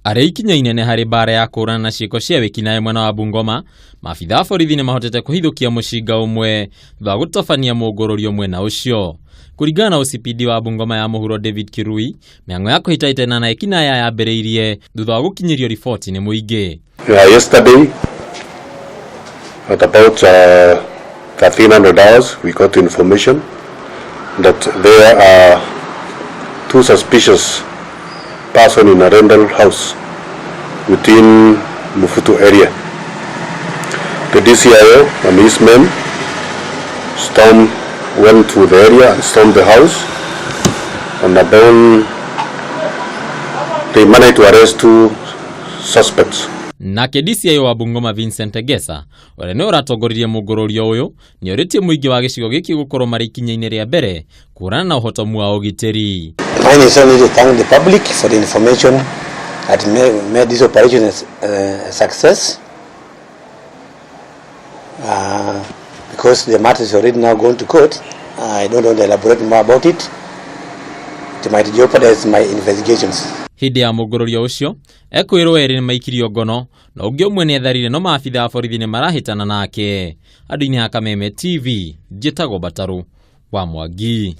Arĩ ikinya inene harĩ bara ya kũrana na ciĩko cia wĩkinaĩ mwena wa Bungoma, maabitha a borithi nĩ mahotete kũhithũkia mũcinga ũmwe thutha wa gũtabania mũngũrũrio mwena ũcio. Kũringana na OCPD wa Bungoma ya mũhuro David Kirui, mĩhang'o ya kũhĩtahĩtana na wĩkinaĩ yambĩrĩirie thutha wa gũkinyĩrio riboti nĩ mũingĩ. Yesterday at about 1300 hours we got information that there are two suspicious person in a rental house within Mufutu area. The DCIO and his men went to the area and stormed the house, and then they managed to arrest two suspects. Nake DCIO wa Bungoma Vincent Egesa, ũrĩa nĩ ũratongoririe mũngũrũrio ũyũ, nĩ orĩtie mũingĩ wa gĩcigo gĩkĩ gũkorwo marĩ ikinya-inĩ rĩa mbere kũrana na ũhotomu wa ũgitĩri. I need to thank the public for the information that made this operation a success. Because the matter is already now going to court, I don't want to elaborate more about it. It might jeopardize my investigations. Hĩndĩ ya mũngũrũrio ũcio, ekwĩrwo erĩ nĩ maikirio ngono, na ũngĩ ũmwe nĩ etharire no maabitha a borithi nĩ marahĩtana nake. Andũ-inĩ ha Kameme TV, njĩtagwo Bataru wa Mwangi.